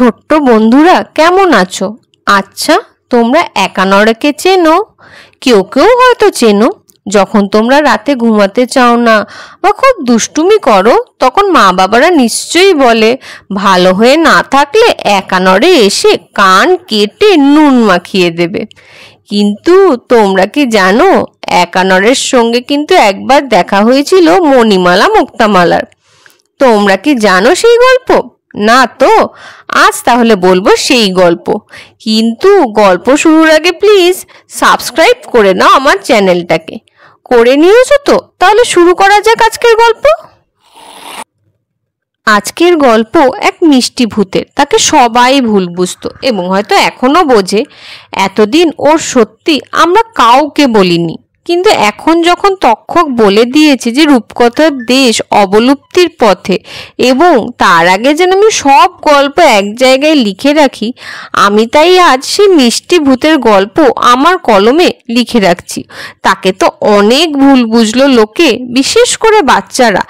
ছোট্ট বন্ধুরা কেমন আছো? আচ্ছা, তোমরা একানড়কে চেনো? কেউ কেউ হয়তো চেনো। যখন তোমরা রাতে ঘুমাতে চাও না বা খুব দুষ্টুমি করো, তখন মা বাবারা নিশ্চয়ই বলে ভালো হয়ে না থাকলে একানড়ে এসে কান কেটে নুন মাখিয়ে দেবে। কিন্তু তোমরা কি জানো, একানড়ের সঙ্গে কিন্তু একবার দেখা হয়েছিল মণিমালা মুক্তামালার। তোমরা কি জানো সেই গল্প? না তো? আজ তাহলে বলবো সেই গল্প। কিন্তু গল্প শুরুর আগে প্লিজ সাবস্ক্রাইব করে নাও আমার চ্যানেলটাকে। করে নিয়েছো তো? তাহলে শুরু করা যাক আজকের গল্প। আজকের গল্প এক মিষ্টি ভূতের। তাকে সবাই ভুল বুঝতো এবং হয়তো এখনো বোঝে। এতদিন ওর সত্যি আমরা কাউকে বলিনি, কিন্তু এখন যখন তক্ষক বলে দিয়েছে যে রূপকথার দেশ অবলুপ্তির পথে এবং তার আগে যেন আমি সব গল্প এক জায়গায় লিখে রাখি, আমি তাই আজ সেই মিষ্টি ভূতের গল্প আমার কলমে লিখে রাখছি। তাকে তো অনেক ভুল বুঝলো লোকে, বিশেষ করে বাচ্চারা।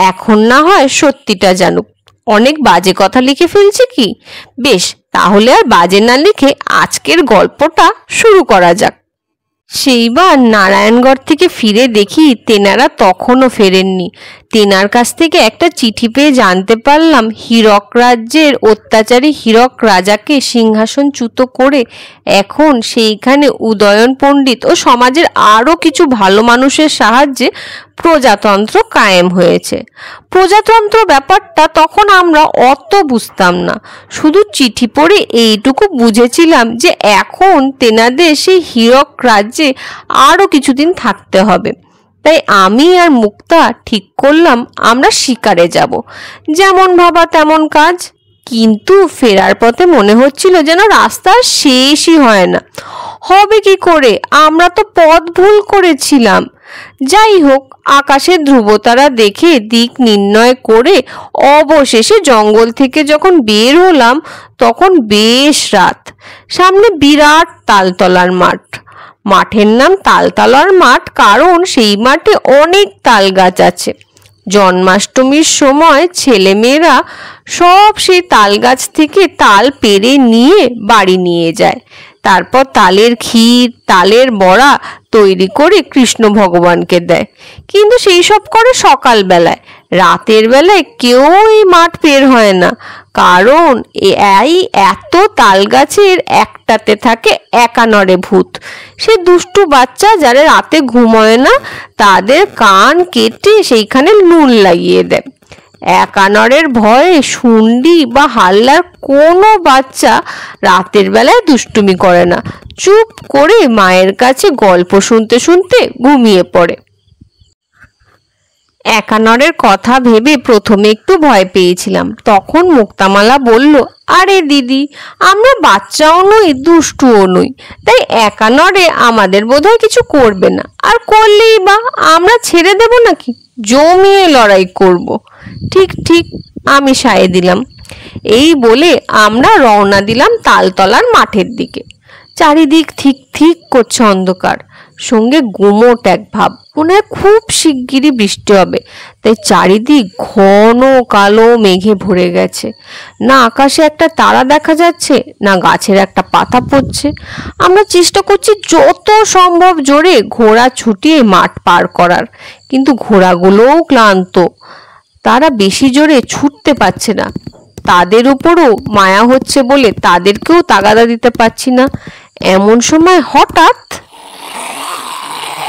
এখন না হয় সত্যিটা জানুক। অনেক বাজে কথা লিখে ফেলছি কি? বেশ, তাহলে আর বাজে না লিখে আজকের গল্পটা শুরু করা যাক। সেইবার নারায়ণগড় থেকে ফিরে দেখি তেনারা তখনও ফেরেননি। তেনার কাছ থেকে একটা চিঠি পেয়ে জানতে পারলাম হীরক রাজ্যের অত্যাচারী হীরক রাজাকে সিংহাসনচ্যুত করে এখন সেইখানে উদয়ন পণ্ডিত ও সমাজের আরও কিছু ভালো মানুষের সাহায্যে প্রজাতন্ত্র কায়েম হয়েছে। প্রজাতন্ত্র ব্যাপারটা তখন আমরা অত বুঝতাম না, শুধু চিঠি পড়ে এইটুকু বুঝেছিলাম যে এখন তেনাদের সেই হীরক রাজ্যে আরও কিছুদিন থাকতে হবে। তাই আমি আর মুক্তা ঠিক করলাম আমরা শিকারে যাব। যেমন ভাবা তেমন কাজ। কিন্তু ফেরার পথে মনে হচ্ছিল যেন রাস্তার শেষই হয় না। হবে কি করে? আমরা তো পথ ভুল করেছিলাম। যাই হোক, আকাশের ধ্রুবতারা দেখে দিক নির্ণয় করে অবশেষে জঙ্গল থেকে যখন বের হলাম তখন বেশ রাত। সামনে বিরাট তালতলার মাঠ। মাঠের নাম তালতলার মাঠ কারণ সেই মাঠে অনেক তাল গাছ আছে। জন্মাষ্টমীর সময় ছেলেমেয়েরা সব সেই তাল গাছ থেকে তাল পেড়ে নিয়ে বাড়ি নিয়ে যায়। তারপর তালের ক্ষীর, তালের বড়া তৈরি করে কৃষ্ণ ভগবানকে দেয়। কিন্তু সেই সব করে সকালবেলায়। রাতের বেলায় কেউ এই মাঠ বের হয় না, কারণ এই এত তাল গাছের একটাতে থাকে একানড়ে ভূত। সে দুষ্টু বাচ্চা যারা রাতে ঘুমোয় না, তাদের কান কেটে সেইখানে নুন লাগিয়ে দেয়। একানড়ের ভয়ে শুন্ডি বা হাল্লার কোনো বাচ্চা রাতের বেলায় দুষ্টুমি করে না, চুপ করে মায়ের কাছে গল্প শুনতে শুনতে ঘুমিয়ে পড়ে। একানড়ের কথা ভেবে প্রথমে একটু ভয় পেয়েছিলাম। তখন মুক্তামালা বলল, আরে দিদি, আমরা বাচ্চাও নই, দুষ্টুও নই, তাই একানড়ে আমাদের বোধহয় কিছু করবে না। আর করলেই বা আমরা ছেড়ে দেব নাকি? জমিয়ে লড়াই করব। ঠিক ঠিক, আমি সায় দিলাম। এই বলে আমরা রওনা দিলাম তালতলার মাঠের দিকে। চারিদিক ঠিক ঠিক করছে অন্ধকার, সঙ্গে গুমোট এক ভাব। মনে হয় খুব শিগগিরই বৃষ্টি হবে, তাই চারিদিক ঘন কালো মেঘে ভরে গেছে। না আকাশে একটা তারা দেখা যাচ্ছে, না গাছের একটা পাতা পড়ছে। আমরা চেষ্টা করছি যত সম্ভব জোরে ঘোড়া ছুটিয়ে মাঠ পার করার, কিন্তু ঘোড়াগুলোও ক্লান্ত। তারা বেশি জোরে ছুটতে পারছে না। তাদের উপরও মায়া হচ্ছে বলে তাদেরকেও তাগাদা দিতে পারছি না। এমন সময় হঠাৎ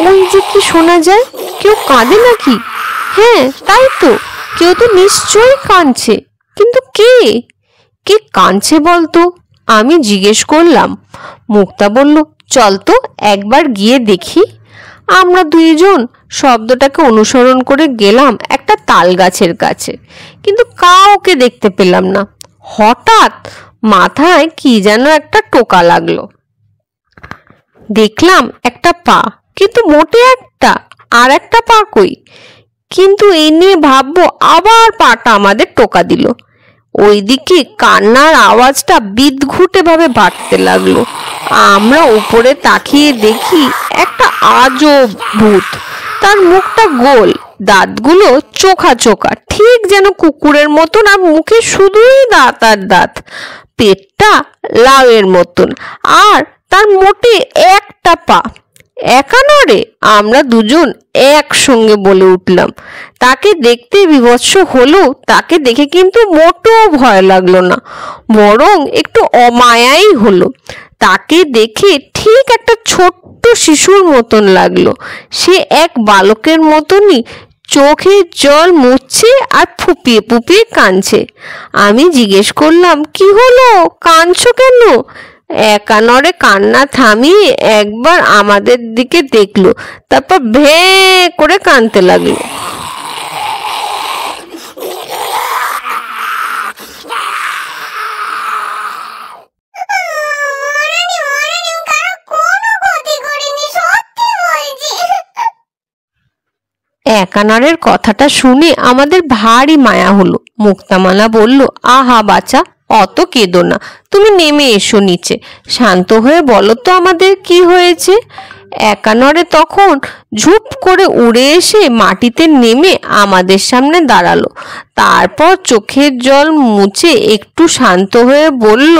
ওই যে কি শোনা যায়, কেউ কাঁদে নাকি? হ্যাঁ, তাই তো, কেউ তো নিশ্চয়ই কাঁদছে। কিন্তু কে কে কাঁদছে বলতো? আমি জিজ্ঞেস করলাম। মুক্তা বলল, চল তো একবার গিয়ে দেখি। আমরা দুইজন শব্দটাকে অনুসরণ করে গেলাম একটা তাল গাছের কাছে, কিন্তু কাউকে দেখতে পেলাম না। হঠাৎ মাথায় কি যেন একটা টোকা লাগলো। দেখলাম একটা পা, কিন্তু মোটে একটা। আর একটা পা কই? কিন্তু এই নিয়ে ভাববো, আবার পাটা আমাদের টোকা দিল। ওইদিকে কান্নার আওয়াজটা বিদঘুটে ভাবে বাড়তে লাগলো। আমরা উপরে তাকিয়ে দেখি একটা আজব ভূত। তার মুখটা গোল, দাঁতগুলো চোখা চোখা, ঠিক যেন কুকুরের মতন, আর মুখে শুধুই দাঁত আর দাঁত। পেটটা লাউয়ের মতন, আর তার মোটে একটা পা। একা নড়ে, আমরা দুজন একসঙ্গে বলে উঠলাম। তাকে দেখতে বিভৎস হলেও তাকে দেখে কিন্তু মোটেও ভয় লাগলো না, বরং একটু অমায়াই হলো। তাকে দেখে ঠিক একটা ছোট্ট শিশুর মতন লাগলো। সে এক বালকের মতনই চোখের জল মুছছে আর ফুপিয়ে ফুপিয়ে কাঁদছে। আমি জিজ্ঞেস করলাম, কি হলো, কাঁদছো কেন? একা নড়ে কান্না থামিয়ে একবার আমাদের দিকে দেখলো, তারপর ভ্যাঁ করে কাঁদতে লাগলো। একানারের কথাটা শুনে আমাদের ভারী মায়া হলো। মুক্তামালা বলল, আহা বাছা, অত কেঁদো না, তুমি নেমে এসো নিচে, শান্ত হয়ে বলো তো আমাদের কি হয়েছে। একানরে তখন ঝুপ করে উড়ে এসে মাটিতে নেমে আমাদের সামনে দাঁড়ালো। তারপর চোখের জল মুছে একটু শান্ত হয়ে বলল,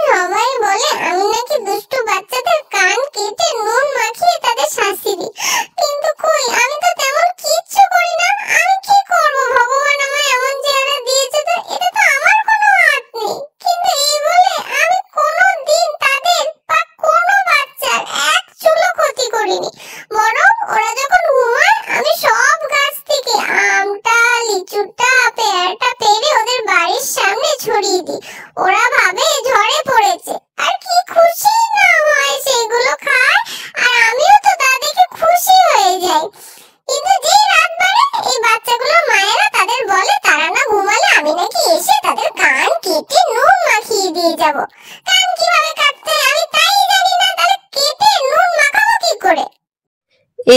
সবাই বলে আমি নাকি দুষ্টু বাচ্চাদের কান কেটে নুন মাখিয়ে তাদের শাস্তি দিই, কিন্তু কই, আমি তো তেমন কিচ্ছু করি না। আমি কি করব, ভগবান আমায় এমন চেহারা দিয়েছে, তো এতে তো আমার কোনো হাত নেই। কিন্তু এই বলে আমি কোনো দিন তাদের বা কোনো বাচ্চার এক চুলো ক্ষতি করিনি, বরং ওরা যখন ঘুমায় আমি সব গাছ থেকে আমটা, লিচুটা, পেয়ারাটা পেড়ে ওদের বাড়ির সামনে ছড়িয়ে দিই। ওরা ভাবে ঝড়ে পড়েছে, আর কি খুশি না হয় সেগুলো খায়, আর আমিও তো তা দেখে খুশি হয়ে যাই। কিন্তু যে রাত বাড়ে এই বাচ্চাগুলো মায়েরা তাদের বলে তারা না ঘুমালে আমি নাকি এসে তাদের কান কেটে নুন মাখিয়ে দিয়ে যাব। কান কিভাবে কাটতে হয় আমি তাই জানি না, তাহলে কেটে নুন মাখাবো কি করে?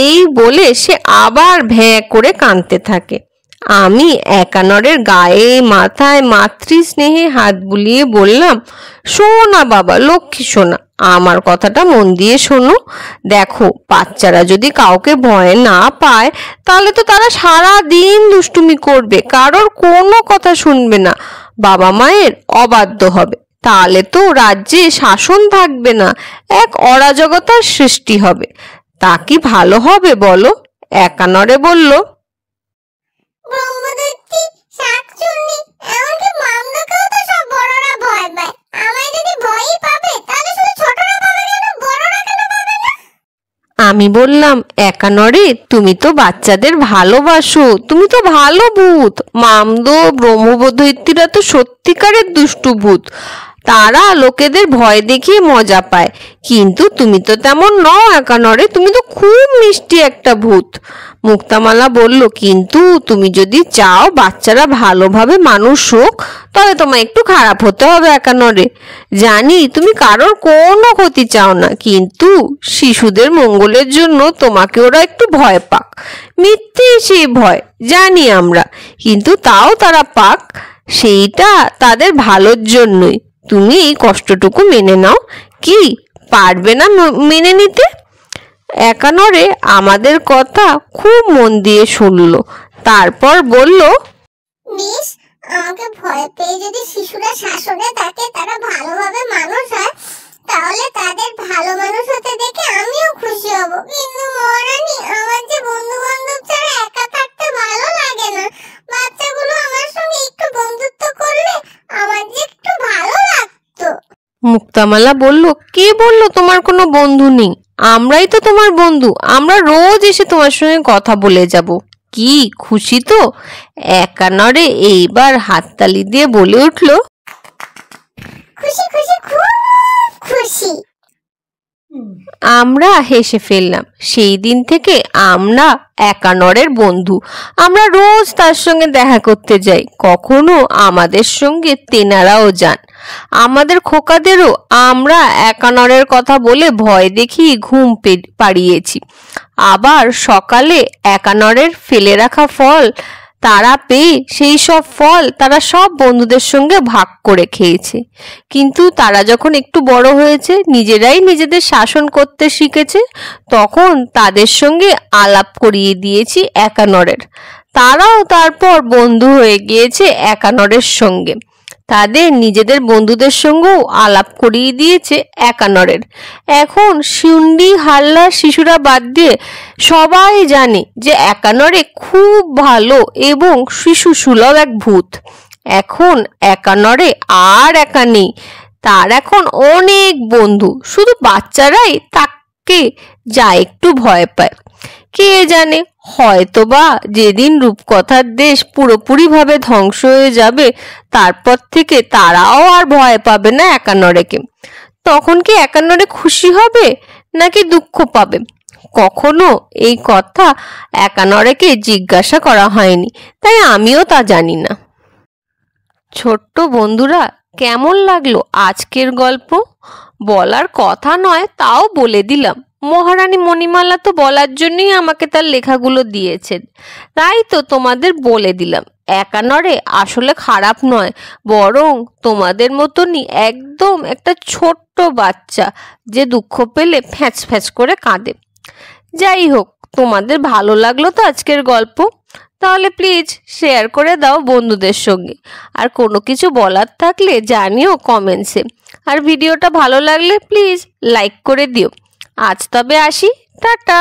এই বলে সে আবার ভ্যাঁ করে কাঁদতে থাকে। আমি একানরের গায়ে মাথায় মাতৃ স্নেহে হাত বুলিয়ে বললাম, শোনা বাবা, লক্ষ্মী শোনা, আমার কথাটা মন দিয়ে শোনো। দেখো, বাচ্চারা যদি কাউকে ভয় না পায় তাহলে তো তারা সারা দিন দুষ্টুমি করবে, কারোর কোনো কথা শুনবে না, বাবা মায়ের অবাধ্য হবে। তাহলে তো রাজ্যে শাসন থাকবে না, এক অরাজকতার সৃষ্টি হবে। তা কি ভালো হবে বলো? একানরে বলল, ব্রহ্মদৈত্যী, শাকচুন্নি, এমনকি মামলাকেও তো সব বড়রা ভয় পায়। আমায় যদি ভয়ই পাবে তাহলে শুধু ছোটরা পাবে কেন, বড়রা কেন পাবে না? আমি বললাম, একানরে, তুমি তো বাচ্চাদের ভালোবাসো, তুমি তো ভালো ভূত। মামদ, ব্রহ্মদৈত্যীরা তো সত্যিকারের দুষ্টু ভূত, তারা লোকেদের ভয় দেখিয়ে মজা পায়। কিন্তু তুমি তো তেমন নও একানরে, তুমি তো খুব মিষ্টি একটা ভূত। মুক্তামালা বলল, কিন্তু তুমি যদি চাও বাচ্চারা ভালোভাবে মানুষ হোক, তবে তোমায় একটু খারাপ হতে হবে একানরে। জানি তুমি কারোর কোনো ক্ষতি চাও না, কিন্তু শিশুদের মঙ্গলের জন্য তোমাকে ওরা একটু ভয় পাক। মিথ্যে সেই ভয়, জানি আমরা, কিন্তু তাও তারা পাক, সেইটা তাদের ভালোর জন্যই। তুমি এই কষ্টটুকু মেনে নাও। কি, পারবে না মেনে নিতে? একানরে আমাদের কথা খুব মন দিয়ে শুনলো, তারপর বলল, বেশ, আমাকে ভয় পেয়ে যদি শিশুরা শাসনে থাকে, তারা ভালোভাবে মানুষ হয়, তাহলে তাদের ভালো মানুষ হতে দেখে আমিও খুশি হব। কিন্তু মহারানী, আমার যে বন্ধু বান্ধব ছাড়া একা থাকতে ভালো লাগে না। বাচ্চাগুলো আমার সঙ্গে একটু বন্ধুত্ব করলে আমার যে একটু ভালো লাগতো। মুক্তামালা বলল, কে বললো তোমার কোনো বন্ধু নেই? আমরাই তো তোমার বন্ধু, আমরা রোজ এসে তোমার সঙ্গে কথা বলে যাব। কি খুশি তো? একানরে এইবার হাততালি দিয়ে বলে উঠল, খুশি খুশি, খুব খুশি। আমরা হেসে ফেললাম। সেই দিন থেকে আমরা একানরের বন্ধু। আমরা রোজ তার সঙ্গে দেখা করতে যাই, কখনো আমাদের সঙ্গে তেনারাও যান। আমাদের খোকাদেরও আমরা একানরের কথা বলে ভয় দেখিয়ে ঘুম পাড়িয়েছি। আবার সকালে একানরের ফেলে রাখা ফল তারা পেয়ে সেই সব ফল তারা সব বন্ধুদের সঙ্গে ভাগ করে খেয়েছে। কিন্তু তারা যখন একটু বড় হয়েছে, নিজেরাই নিজেদের শাসন করতে শিখেছে, তখন তাদের সঙ্গে আলাপ করিয়ে দিয়েছি একানরের। তারাও তারপর বন্ধু হয়ে গিয়েছে একানরের সঙ্গে। তাদের নিজেদের বন্ধুদের সঙ্গেও আলাপ করিয়ে দিয়েছে একানরের। এখন শুন্ডি হাল্লার শিশুরা বাদ দিয়ে সবাই জানে যে একানরে খুব ভালো এবং শিশু সুলভ এক ভূত। এখন একানরে আর একা নেই, তার এখন অনেক বন্ধু। শুধু বাচ্চারাই তাকে যা একটু ভয় পায়। কে জানে, হয়তোবা যেদিন রূপকথার দেশ পুরোপুরিভাবে ধ্বংস হয়ে যাবে তারপর থেকে তারাও আর ভয় পাবে না একানরেকে। তখন কি একানরে খুশি হবে নাকি দুঃখ পাবে? কখনো এই কথা একানরেকে জিজ্ঞাসা করা হয়নি, তাই আমিও তা জানি না। ছোট্ট বন্ধুরা, কেমন লাগলো আজকের গল্প? বলার কথা নয়, তাও বলে দিলাম। মহারানী মণিমালা তো বলার জন্যই আমাকে তার লেখাগুলো দিয়েছেন, তাই তো তোমাদের বলে দিলাম। একানরে আসলে খারাপ নয়, বরং তোমাদের মতনই একদম একটা ছোট্ট বাচ্চা, যে দুঃখ পেলে ফ্যাঁচ ফ্যাঁচ করে কাঁদে। যাই হোক, তোমাদের ভালো লাগলো তো আজকের গল্প? তাহলে প্লিজ শেয়ার করে দাও বন্ধুদের সঙ্গে। আর কোনো কিছু বলার থাকলে জানিও কমেন্টসে। আর ভিডিওটা ভালো লাগলে প্লিজ লাইক করে দিও। আজ তবে আসি, টাটা।